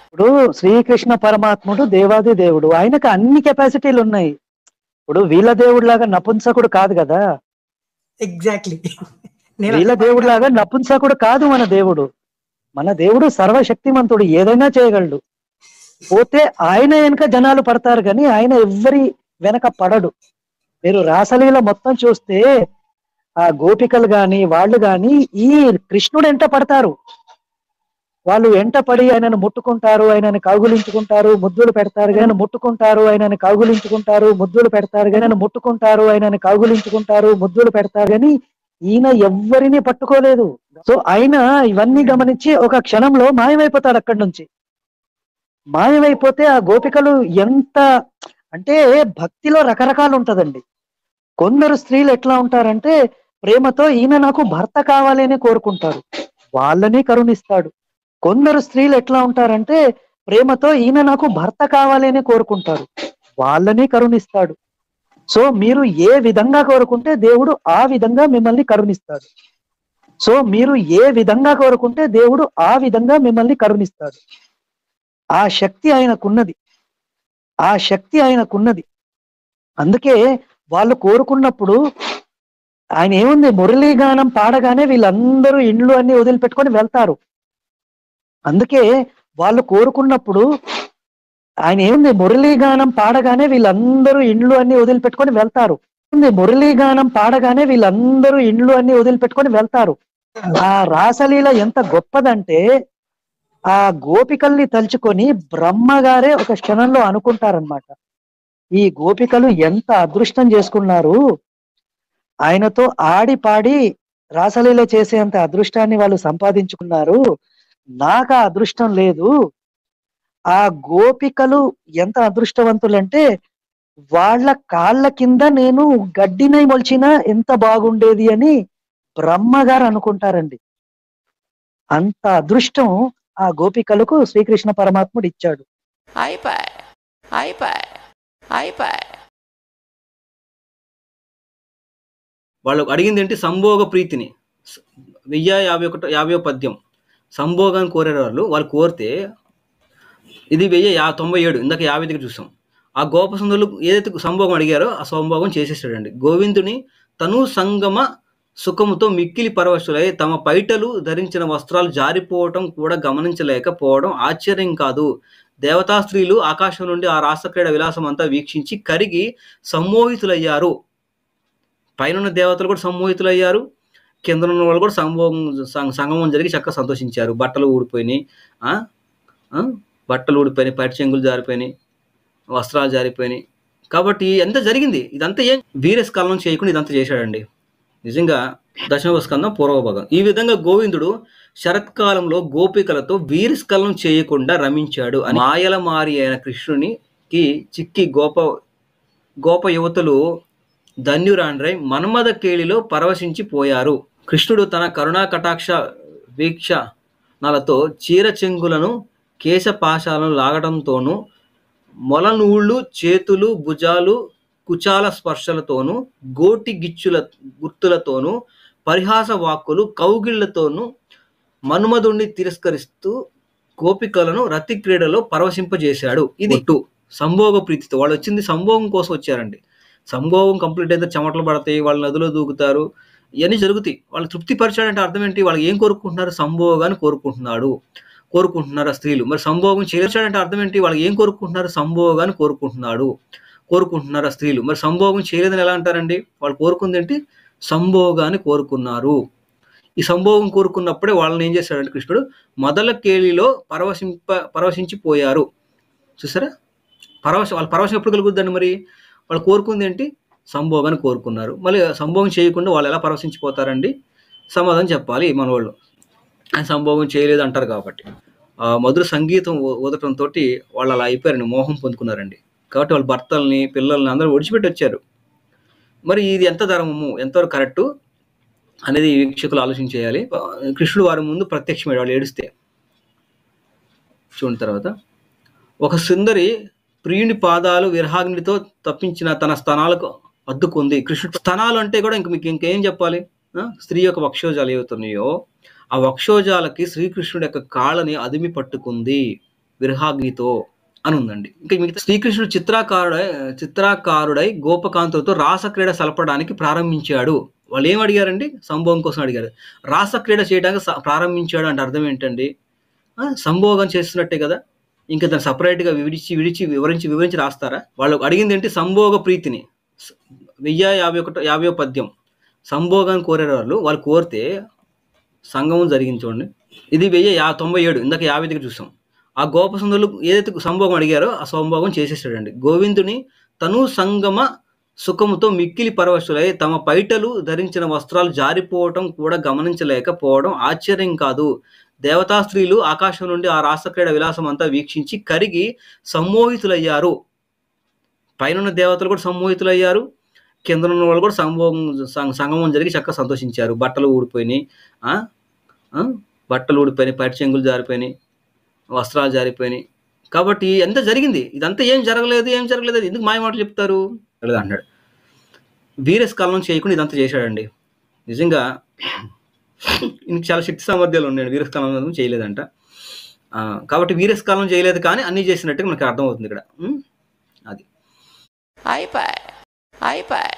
ఇప్పుడు శ్రీకృష్ణ పరమాత్ముడు దేవాది దేవుడు, ఆయనకు అన్ని కెపాసిటీలు ఉన్నాయి. ఇప్పుడు వీళ్ళ దేవుడు లాగా నపుంసకుడు కాదు కదా, ఎగ్జాక్ట్లీ. వీళ్ళ దేవుడు లాగా నపుంసకుడు కాదు మన దేవుడు. మన దేవుడు సర్వశక్తిమంతుడు, ఏదైనా చేయగలడు. పోతే ఆయన వెనక జనాలు పడతారు కానీ ఆయన ఎవ్వరి వెనక పడడు. మీరు రాసలీల మొత్తం చూస్తే ఆ గోపికలు గాని వాళ్ళు గాని ఈ కృష్ణుడు ఎంట పడతారు. వాళ్ళు ఎంట పడి ఆయనను ముట్టుకుంటారు, ఆయనను కౌగులించుకుంటారు, ముద్దులు పెడతారు కానీ ముట్టుకుంటారు, ఆయనను కౌగులించుకుంటారు, ముద్దులు పెడతారు కానీ ముట్టుకుంటారు, ఆయనను కౌగులించుకుంటారు, ముద్దులు పెడతారు కానీ ఈయన ఎవ్వరిని పట్టుకోలేదు. సో ఆయన ఇవన్నీ గమనించి ఒక క్షణంలో మాయమైపోతాడు. అక్కడి నుంచి మాయమైపోతే ఆ గోపికలు ఎంత అంటే, భక్తిలో రకరకాలు ఉంటదండి. కొందరు స్త్రీలు ఎట్లా ఉంటారంటే ప్రేమతో ఈయన నాకు భర్త కావాలి అని కోరుకుంటారు, వాళ్ళని కరుణిస్తాడు. కొందరు స్త్రీలు ఎట్లా ఉంటారంటే ప్రేమతో ఈయన నాకు భర్త కావాలి అని కోరుకుంటారు, వాళ్ళని కరుణిస్తాడు. సో మీరు ఏ విధంగా కోరుకుంటే దేవుడు ఆ విధంగా మిమ్మల్ని కరుణిస్తాడు. సో మీరు ఏ విధంగా కోరుకుంటే దేవుడు ఆ విధంగా మిమ్మల్ని కరుణిస్తాడు. ఆ శక్తి ఆయనకున్నది, ఆ శక్తి ఆయనకున్నది. అందుకే వాళ్ళు కోరుకున్నప్పుడు ఆయన ఏముంది, మురళీగానం పాడగానే వీళ్ళందరూ ఇండ్లు అన్ని వదిలిపెట్టుకొని వెళ్తారు. అందుకే వాళ్ళు కోరుకున్నప్పుడు ఆయన ఏముంది, మురళీగానం పాడగానే వీళ్ళందరూ ఇండ్లు అన్ని వదిలిపెట్టుకొని వెళ్తారు. మురళీగానం పాడగానే వీళ్ళందరూ ఇండ్లు అన్ని వదిలిపెట్టుకొని వెళ్తారు. ఆ రాసలీల ఎంత గొప్పదంటే ఆ గోపికల్ని తలుచుకొని బ్రహ్మగారే ఒక క్షణంలో అనుకుంటారనమాట, ఈ గోపికలు ఎంత అదృష్టం చేసుకున్నారు, ఆయనతో ఆడి పాడి రాసలీల చేసేంత అదృష్టాన్ని వాళ్ళు సంపాదించుకున్నారు, నాకు ఆ అదృష్టం లేదు. ఆ గోపికలు ఎంత అదృష్టవంతులంటే వాళ్ళ కాళ్ళ కింద నేను గడ్డినై మొలిచినా ఎంత బాగుండేది అని బ్రహ్మగారు అనుకుంటారండి. అంత అదృష్టం ఆ గోపికలకు శ్రీకృష్ణ పరమాత్ముడు ఇచ్చాడు. వాళ్ళు అడిగింది ఏంటి, సంభోగ ప్రీతిని. 1051 పద్యం సంభోగాన్ని కోరారు వాళ్ళు కోరితే, ఇది 1097, ఇందాక 50 దగ్గర చూసాం. ఆ గోపసుందరులు ఏదైతే సంభోగం అడిగారో ఆ సంభోగం చేసేసాడండి. గోవిందుని తను సంగమ సుఖముతో మిక్కిలి పరవశులై తమ పైటలు ధరించిన వస్త్రాలు జారిపోవటం కూడా గమనించలేకపోవడం ఆశ్చర్యం కాదు. దేవతా స్త్రీలు ఆకాశం నుండి ఆ రాసక్రీడ విలాసం అంతా వీక్షించి కరిగి సమ్మోహితులయ్యారు. పైన దేవతలు కూడా సమ్మోహితులయ్యారు, కింద ఉన్న వాళ్ళు కూడా సంగమం జరిగి చక్కగా సంతోషించారు. బట్టలు ఊడిపోయినాయి, పైట చెంగులు జారిపోయినాయి, వస్త్రాలు జారిపోయినాయి. కాబట్టి ఎంత జరిగింది ఇదంతా ఏం వీరస్కాలం చేయకుండా ఇదంతా చేశాడండి. నిజంగా దశమ స్కందం పూర్వభాగం. ఈ విధంగా గోవిందుడు శరత్కాలంలో గోపికలతో వీరస్కలనం చేయకుండా రమించాడు అని మాయల మారి అయిన కృష్ణునికి చిక్కి గోప యువతులు ధన్యురాండ్రై మన్మథ కేళిలో పరవశించిపోయారు. కృష్ణుడు తన కరుణా కటాక్ష వీక్షణలతో చీర చెంగులను కేశపాశాలను లాగడంతోనూ, మొలనూళ్ళు చేతులు భుజాలు కుచాల స్పర్శలతోనూ, గోటి గిచ్చుల గుర్తులతోనూ, పరిహాస వాక్కులు కౌగిళ్లతోనూ మన్మధుణ్ణి తిరస్కరిస్తూ గోపికలను రతి క్రీడలో పరవశింపజేశాడు. ఇది సంభోగ ప్రీతితో. వాళ్ళు వచ్చింది సంభోగం కోసం వచ్చారండి. సంభోగం కంప్లీట్ అయితే చెమటలు పడతాయి, వాళ్ళు నదిలో దూకుతారు, ఇవన్నీ జరుగుతాయి. వాళ్ళు తృప్తిపరచాడంటే అర్థం ఏంటి, వాళ్ళు ఏం కోరుకుంటున్నారు, సంభోగాన్ని కోరుకుంటున్నారు ఆ స్త్రీలు. మరి సంభోగం చేర్చాడంటే అర్థం ఏంటి, వాళ్ళు ఏం కోరుకుంటున్నారు, సంభోగాన్ని కోరుకుంటున్నారు ఆ స్త్రీలు. మరి సంభోగం చేయలేదని ఎలా అంటారండి, వాళ్ళు కోరుకుంది ఏంటి, సంభోగాన్ని కోరుకున్నారు. ఈ సంభోగం కోరుకున్నప్పుడే వాళ్ళని ఏం చేశాడంటే కృష్ణుడు మొదల కేళిలో పరవశించిపోయారు. చూసారా, వాళ్ళ పరవశం ఎప్పుడు కలుగుద్దండి, మరి వాళ్ళు కోరుకుంది ఏంటి, సంభోగాన్ని కోరుకున్నారు. మళ్ళీ సంభోగం చేయకుండా వాళ్ళు ఎలా పరవశించిపోతారండి, సమాధానం చెప్పాలి మన వాళ్ళు. ఆయన సంభోగం చేయలేదు అంటారు కాబట్టి మధుర సంగీతం ఊదటంతో వాళ్ళు అలా అయిపోయారండి, మోహం పొందుకున్నారండి. కాబట్టి వాళ్ళ భర్తల్ని పిల్లల్ని అందరూ ఒడిచిపెట్టి వచ్చారు. మరి ఇది ఎంత ధర్మము, ఎంతవరకు కరెక్టు అనేది వీక్షకులు ఆలోచించేయాలి. కృష్ణుడు వారి ముందు ప్రత్యక్షమయ్యాడు వాళ్ళు ఏడిస్తే. చూడండి తర్వాత, ఒక సుందరి ప్రియుని పాదాలు విరహాగ్నితో తప్పించిన తన స్తనాలకు అద్దుకుంది. కృష్ణుడు స్తనాలు అంటే కూడా మీకు ఇంకేం చెప్పాలి, స్త్రీ యొక్క వక్షోజాలు ఏవవుతున్నాయో ఆ వక్షోజాలకి శ్రీకృష్ణుడి యొక్క కాళ్ళని అదిమి పట్టుకుంది విరహాగ్నితో అని ఉందండి. ఇంకా మిగతా శ్రీకృష్ణుడు చిత్రాకారుడై గోపకాంతులతో రాసక్రీడ సలపడానికి ప్రారంభించాడు. వాళ్ళు ఏం అడిగారండి? సంభోగం కోసం అడిగారు. రాసక్రీడ చేయడానికి ప్రారంభించాడు అంటే అర్థం ఏంటండి? సంభోగం చేస్తున్నట్టే కదా. ఇంకా దాన్ని సపరేట్గా వివరించి రాస్తారా? వాళ్ళు అడిగింది ఏంటి? సంభోగ ప్రీతిని. 1051 పద్యం సంభోగాన్ని కోరారు వాళ్ళు కోరితే సంగమం జరిగింది చూడండి. ఇది 1097, ఇందాక 50 దగ్గర చూసాం. ఆ గోపసుందరులు ఏదైతే సంభోగం అడిగారో ఆ సంభోగం చేసేసాడండి. గోవిందుని తను సంగమ సుఖముతో మిక్కిలి పరవశులై తమ పైటలు ధరించిన వస్త్రాలు జారిపోవటం కూడా గమనించలేకపోవడం ఆశ్చర్యం కాదు. దేవతా స్త్రీలు ఆకాశం నుండి ఆ రాసక్రీడ విలాసం అంతా వీక్షించి కరిగి సమ్మోహితులయ్యారు. పైన దేవతలు కూడా సమ్మోహితులయ్యారు, కింద ఉన్న వాళ్ళు కూడా సంగమం జరిగి చక్కగా సంతోషించారు. బట్టలు ఊడిపోయినాయి, పైట చెంగులు జారిపోయినాయి, వస్త్రాలు జారిపోయినాయి. కాబట్టి ఎంత జరిగింది? ఇదంతా ఏం జరగలేదు ఎందుకు మాయ మాటలు చెప్తారు అన్నాడు. వీరస్కాలం చేయకుండా ఇదంతా చేశాడండి. నిజంగా ఇంక చాలా శక్తి సామర్థ్యాలు ఉన్నాయండి. వీరస్కాలం చేయలేదంట. కాబట్టి వీరస్కాలం చేయలేదు కానీ అన్నీ చేసినట్టుగా మనకి అర్థమవుతుంది ఇక్కడ. అది అయిపోయి